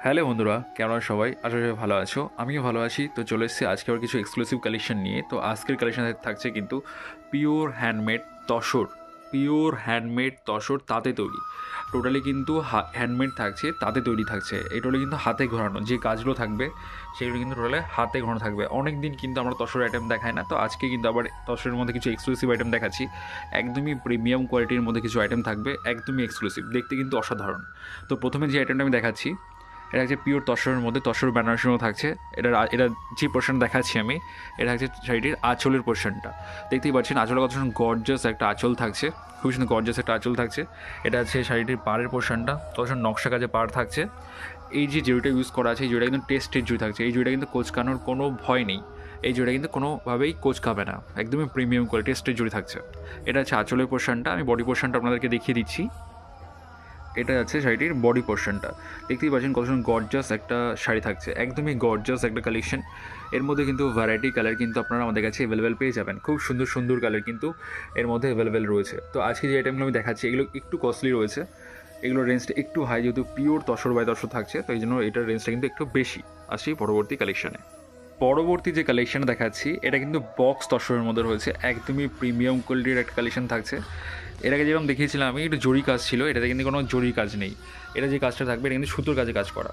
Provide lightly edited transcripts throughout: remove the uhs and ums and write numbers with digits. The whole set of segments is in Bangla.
হ্যালো বন্ধুরা, কেমন আছো সবাই? আশা করি ভালো আছো। আমিও ভালো আছি। তো চলে এসেছি আজকে আবার কিছু এক্সক্লুসিভ কালেকশন নিয়ে। তো আজকের কালেকশন থাকছে কিন্তু pure handmade tussar. Pure handmade tussar তাঁতে তৈরি। টোটালি কিন্তু হ্যান্ডমেড থাকছে, তাঁতে তৈরি থাকছে। এগুলো কিন্তু হাতে ঘোরানো যে কাজগুলো থাকবে সেগুলো কিন্তু টোটালি হাতে ঘোরানো থাকবে। অনেক দিন কিন্তু আমরা তসর আইটেম দেখাই না, তো আজকে কিন্তু আবার তসরের মধ্যে কিছু এক্সক্লুসিভ আইটেম দেখাচ্ছি। একদমই প্রিমিয়াম কোয়ালিটির মধ্যে কিছু আইটেম থাকবে, একদমই এক্সক্লুসিভ, দেখতে কিন্তু অসাধারণ। তো প্রথমে যে আইটেমটা আমি দেখাচ্ছি এটা হচ্ছে পিওর তসরের মধ্যে, তসর বেনারসিও থাকছে। এটা যে পোর্শন দেখাচ্ছি আমি, এটা হচ্ছে শাড়িটির আঁচলের পোর্শনটা। দেখতেই পাচ্ছেন আঁচলের কত সুন্দর গর্জাস একটা আঁচল থাকছে, খুবই সুন্দর গর্জাস একটা আঁচল থাকছে। এটা হচ্ছে শাড়িটির পাড়ের পোর্শনটা, কত সুন্দর নকশা কাজে পাড় থাকছে। এই যে জুড়িটা ইউজ করা আছে এই জুড়িটা কিন্তু টেস্টের জুড়ি থাকছে। এই জুড়িটা কিন্তু কোচকানোর কোনো ভয় নেই, এই জুড়িটা কিন্তু কোনোভাবেই কোচকাবে না, একদমই প্রিমিয়াম কোয়ালিটি টেস্টের জুড়ি থাকছে। এটা হচ্ছে আঁচলের পোর্শনটা, আমি বডি পোর্শনটা আপনাদেরকে দেখিয়ে দিচ্ছি। এটা আছে শাড়িটির বডি পোর্শনটা। দেখতেই পাচ্ছেন কত সুন্দর গর্জাস একটা শাড়ি থাকছে, একদমই গর্জাস একটা কালেকশন। এর মধ্যে কিন্তু ভ্যারাইটি কালার কিন্তু আপনারা আমাদের কাছে অ্যাভেলেবেল পেয়ে যাবেন, খুব সুন্দর সুন্দর কালার কিন্তু এর মধ্যে অ্যাভেলেবেল রয়েছে। তো আজকে যে আইটেমগুলো আমি দেখাচ্ছি এগুলো একটু কস্টলি রয়েছে, এগুলোর রেঞ্জটা একটু হাই, যেহেতু পিওর তসর বাই তসর থাকছে, তো এই জন্য এটার রেঞ্জটা কিন্তু একটু বেশি। আসি পরবর্তী কালেকশানে। পরবর্তী যে কালেকশানটা দেখাচ্ছি এটা কিন্তু বক্স তসরের মধ্যে রয়েছে, একদমই প্রিমিয়াম কোয়ালিটির একটা কালেকশন থাকছে। এর আগে যেরকম দেখিয়েছিলাম আমি, একটু জরি কাজ ছিল, এটাতে কিন্তু কোনো জরি কাজ নেই। এটা যে কাজটা থাকবে এটা কিন্তু সুতোর কাজে কাজ করা,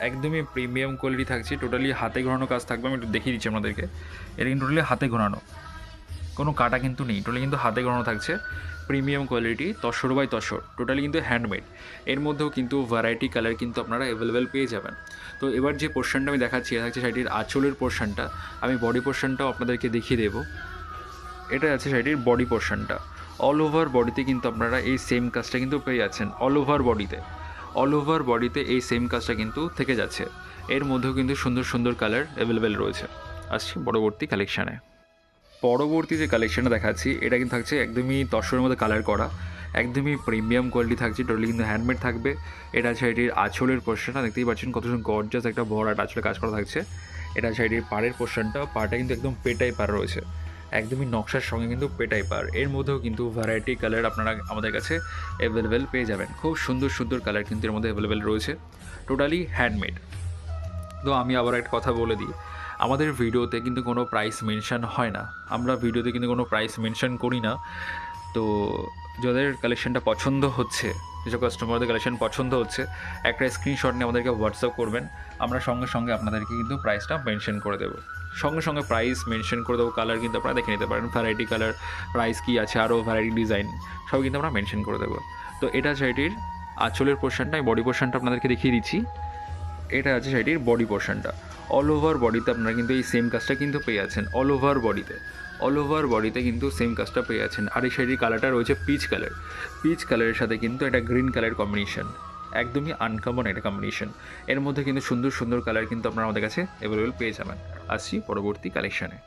একদমই প্রিমিয়াম কোয়ালিটি থাকছে। টোটালি হাতে ঘোরানো কাজ থাকবে, আমি একটু দেখিয়ে দিচ্ছি আপনাদেরকে। এটা কিন্তু টোটালি হাতে ঘোরানো, কোনো কাটা কিন্তু নেই, টোটালি কিন্তু হাতে ঘোরানো থাকছে। Premium quality tussar by tussar, totally কিন্তু হ্যান্ডমেড। এর মধ্যেও কিন্তু ভ্যারাইটি কালার কিন্তু আপনারা অ্যাভেলেবেল পেয়ে যাবেন। তো এবার যে পোর্শনটা আমি দেখাচ্ছি এটা থাকছে শাড়িটির আঁচলের পোর্শনটা, আমি বডি পোর্শনটাও আপনাদেরকে দেখিয়ে দেবো। এটা আছে শাড়িটির বডি পোর্শনটা। অল ওভার বডিতে কিন্তু আপনারা এই সেম কাজটা কিন্তু পেয়ে যাচ্ছেন, অল ওভার বডিতে এই সেম কাজটা কিন্তু থেকে যাচ্ছে। এর মধ্যেও কিন্তু সুন্দর সুন্দর কালার অ্যাভেলেবেল রয়েছে। আসছি পরবর্তী কালেকশানে। পরবর্তী যে কালেকশানটা দেখাচ্ছি এটা কিন্তু থাকছে একদমই তসরের মধ্যে কালার করা, একদমই প্রিমিয়াম কোয়ালিটি থাকছে, টোটালি কিন্তু হ্যান্ডমেড থাকবে। এটা আছে এটির আঁচলের পোর্শনটা, দেখতেই পাচ্ছেন কত সুন্দর গর্জাস একটা ভরাট আঁচলে কাজ করা থাকছে। এটা আছে এটির পাড়ের পোর্শনটা, পাড়টা কিন্তু একদম পেটাই পাড় রয়েছে, একদমই নকশার সঙ্গে কিন্তু পেটাই পাড়। এর মধ্যেও কিন্তু ভ্যারাইটি কালার আপনারা আমাদের কাছে অ্যাভেলেবেল পেয়ে যাবেন, খুব সুন্দর সুন্দর কালার কিন্তু এর মধ্যে অ্যাভেলেবেল রয়েছে, টোটালি হ্যান্ডমেড। তো আমি আবার একটা কথা বলে দিই, আমাদের ভিডিওতে কিন্তু কোনো প্রাইস মেনশন হয় না, আমরা ভিডিওতে কিন্তু কোনো প্রাইস মেনশন করি না। তো যাদের কালেকশনটা পছন্দ হচ্ছে, যেসব কাস্টমারদের কালেকশন পছন্দ হচ্ছে, একটা স্ক্রিনশট নিয়ে আমাদেরকে হোয়াটসঅ্যাপ করবেন, আমরা সঙ্গে সঙ্গে আপনাদেরকে কিন্তু প্রাইসটা মেনশন করে দেবো, সঙ্গে সঙ্গে প্রাইস মেনশন করে দেবো। কালার কিন্তু আপনারা দেখে নিতে পারেন, ভ্যারাইটি কালার, প্রাইস কী আছে, আরও ভ্যারাইটি ডিজাইন সব কিন্তু আমরা মেনশন করে দেবো। তো এটা শাড়িটির আঁচলের পোর্শনটা, আমি বডি পোর্শনটা আপনাদেরকে দেখিয়ে দিচ্ছি। এটা আছে শাড়িটির বডি পোর্শনটা। অল ওভার বডিতে আপনারা কিন্তু এই সেম কাজটা কিন্তু পেয়ে যাচ্ছেন, অল ওভার বডিতে কিন্তু সেম কাজটা পেয়ে যাচ্ছেন। আর এই শাড়ির কালারটা রয়েছে পিচ কালারের সাথে কিন্তু একটা গ্রিন কালার কম্বিনেশন, একদমই আনকমন একটা কম্বিনেশন। এর মধ্যে কিন্তু সুন্দর সুন্দর কালার কিন্তু আপনারা আমাদের কাছে অ্যাভেলেবেল পেয়ে যাবেন। আসছি পরবর্তী কালেকশানে।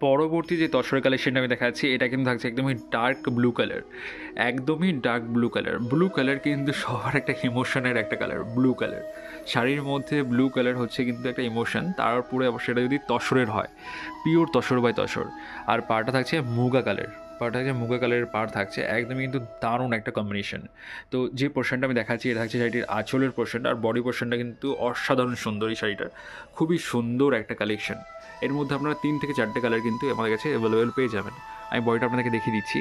পরবর্তী যে তসরের কালেকশনটা আমি দেখাচ্ছি এটা কিন্তু থাকছে একদমই ডার্ক ব্লু কালার, একদমই ডার্ক ব্লু কালার কিন্তু সবার একটা ইমোশনের একটা কালার। ব্লু কালার শাড়ির মধ্যে ব্লু কালার হচ্ছে কিন্তু একটা ইমোশন, তারপরে আবার সেটা যদি তসরের হয়, পিওর তসর বাই তসর। আর পাড়টা থাকছে মুগা কালারের পাড় থাকছে, একদমই কিন্তু দারুণ একটা কম্বিনেশন। তো যে পোর্শনটা আমি দেখাচ্ছি এটা থাকছে শাড়িটির আঁচলের পোর্শনটা, আর বডি পোর্শনটা কিন্তু অসাধারণ সুন্দর। এই শাড়িটার খুবই সুন্দর একটা কালেকশন, এর মধ্যে আপনারা 3 থেকে 4টে কালার কিন্তু আমাদের কাছে অ্যাভেলেবেল পেয়ে যাবেন। আমি বডিটা আপনাদেরকে দেখিয়ে দিচ্ছি।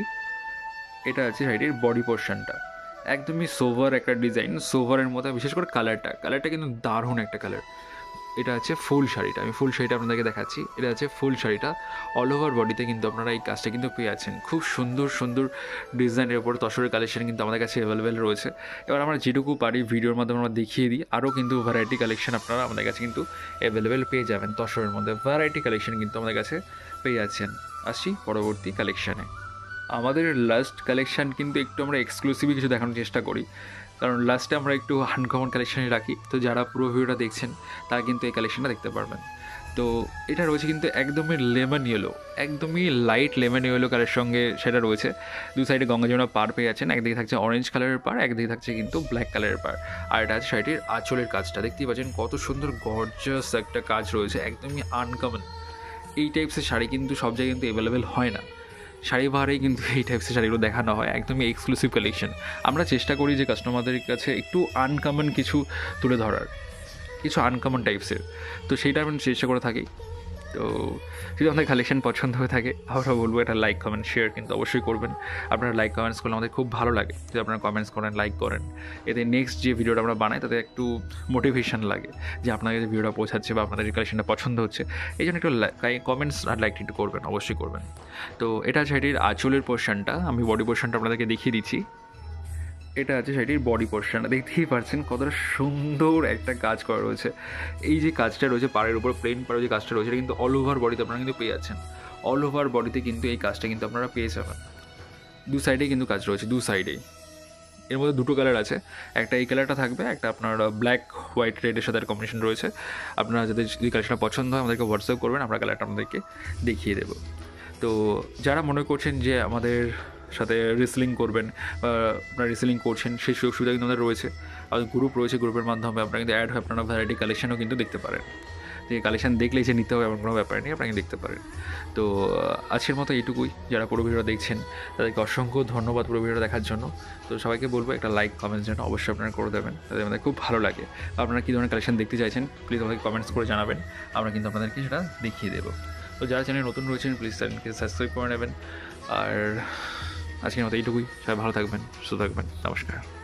এটা আছে শাড়িটির বডি পোর্শনটা, একদমই সোভার একটা ডিজাইন, সোভারের মধ্যে বিশেষ করে কালারটা কিন্তু দারুণ একটা কালার। এটা আছে ফুল শাড়িটা, আমি ফুল শাড়িটা আপনাদেরকে দেখাচ্ছি। এটা আছে ফুল শাড়িটা, অল ওভার বডিতে কিন্তু আপনারা এই কাজটা কিন্তু পেয়ে যাচ্ছেন। খুব সুন্দর সুন্দর ডিজাইনের ওপর তসরের কালেকশন কিন্তু আমাদের কাছে অ্যাভেলেবেল রয়েছে। এবার আমরা যেটুকু পারি ভিডিওর মাধ্যমে আমরা দেখিয়ে দিই, আরও কিন্তু ভ্যারাইটি কালেকশন আপনারা আমাদের কাছে কিন্তু অ্যাভেলেবেল পেয়ে যাবেন। তসরের মধ্যে ভ্যারাইটি কালেকশন কিন্তু আমাদের কাছে পেয়ে যাচ্ছেন। আসছি পরবর্তী কালেকশানে। আমাদের লাস্ট কালেকশান কিন্তু একটু আমরা এক্সক্লুসিভই কিছু দেখানোর চেষ্টা করি, কারণ লাস্টে আমরা একটু আনকমন কালেকশানই রাখি। তো যারা পুরো ভিডিওটা দেখছেন তারা কিন্তু এই কালেকশানটা দেখতে পারবেন। তো এটা রয়েছে কিন্তু একদমই লেমন ইয়েলো, একদমই লাইট লেমন ইয়েলো কালারের সঙ্গে সেটা রয়েছে। দু সাইডে গঙ্গা যমুনা পাড় পেয়ে যাচ্ছেন, একদিকে থাকছে অরেঞ্জ কালারের পাড়, একদিকে থাকছে কিন্তু ব্ল্যাক কালারের পাড়। আর এটা আছে শাড়িটির আঁচলের কাজটা, দেখতেই পাচ্ছেন কত সুন্দর গর্জাস একটা কাজ রয়েছে, একদমই আনকমন। এই টাইপসের শাড়ি কিন্তু সব জায়গায় কিন্তু অ্যাভেলেবেল হয় না, শাড়ি বাহারেই কিন্তু এই টাইপসের শাড়িগুলো দেখানো হয়, একদমই এক্সক্লুসিভ কালেকশন। আমরা চেষ্টা করি যে কাস্টমারদের কাছে একটু আনকমন কিছু তুলে ধরার, কিছু আনকমন টাইপসের, তো সেইটা আমি চেষ্টা করে থাকি। তো যদি আমাদের কালেকশন পছন্দ হয়ে থাকে, আমরা বলবো এটা লাইক কমেন্ট শেয়ার কিন্তু অবশ্যই করবেন। আপনারা লাইক কমেন্টস করলে আমাদের খুব ভালো লাগে, যদি আপনারা কমেন্টস করেন, লাইক করেন, এতে নেক্সট যে ভিডিওটা আমরা বানাই তাতে একটু মোটিভেশন লাগে যে আপনাদের যে ভিডিওটা পৌঁছাচ্ছে বা আপনাদের যে কালেকশনটা পছন্দ হচ্ছে, এই জন্য একটু কমেন্টস আর লাইক একটু করবেন, অবশ্যই করবেন। তো এটা আছে এটির আঁচলের পোর্শনটা, আমি বডি পোর্শনটা আপনাদেরকে দেখিয়ে দিচ্ছি। এটা আছে শাড়িটির বডি পোর্শন, দেখতেই পাচ্ছেন কতটা সুন্দর একটা কাজ করা রয়েছে। এই যে কাজটা রয়েছে পাড়ের উপর, প্লেন পাড়ে যে কাজটা রয়েছে, এটা কিন্তু অল ওভার বডিতে আপনারা কিন্তু পেয়ে যাচ্ছেন। অল ওভার বডিতে কিন্তু এই কাজটা কিন্তু আপনারা পেয়ে যাবেন। দু সাইডেই কিন্তু কাজ রয়েছে, দু সাইডেই। এর মধ্যে দুটো কালার আছে, একটা এই কালারটা থাকবে, একটা আপনার ব্ল্যাক হোয়াইট রেডের সাথে কম্বিনেশন রয়েছে। আপনারা যাদের যদি কালারটা পছন্দ হয় আমাদেরকে হোয়াটসঅ্যাপ করবেন, আমরা কালারটা আপনাদেরকে দেখিয়ে দেবো। তো যারা মনে করছেন যে আমাদের সাথে রিসেলিং করবেন বা আপনারা রিসেলিং করছেন, সেই সুযোগ সুবিধা কিন্তু আমাদের রয়েছে। আর গ্রুপ রয়েছে, গ্রুপের মাধ্যমে আপনারা কিন্তু অ্যাড হয়ে আপনারা ভ্যারাইটি কালেকশনও কিন্তু দেখতে পারেন। যে কালেকশন দেখলেই যে নিতে হবে এমন কোনো ব্যাপার নেই, আপনারা দেখতে পারেন। তো আজকের মতো এইটুকুই। যারা পুরো ভিডিও দেখছেন তাদেরকে অসংখ্য ধন্যবাদ পুরো ভিডিওটা দেখার জন্য। তো সবাইকে বলবো একটা লাইক কমেন্টস যেন অবশ্যই আপনারা করে দেবেন, তাদের আমাদের খুব ভালো লাগে। আপনারা কী ধরনের কালেকশন দেখতে চাইছেন প্লিজ আমাদেরকে কমেন্টস করে জানাবেন, আমরা কিন্তু আপনাদেরকে সেটা দেখিয়ে দেবো। তো যারা চ্যানেল নতুন রয়েছেন প্লিজ চ্যানেলকে সাবস্ক্রাইব করে নেবেন। আর আজকের মতো এইটুকুই। সবাই ভালো থাকবেন, সুস্থ থাকবেন, নমস্কার।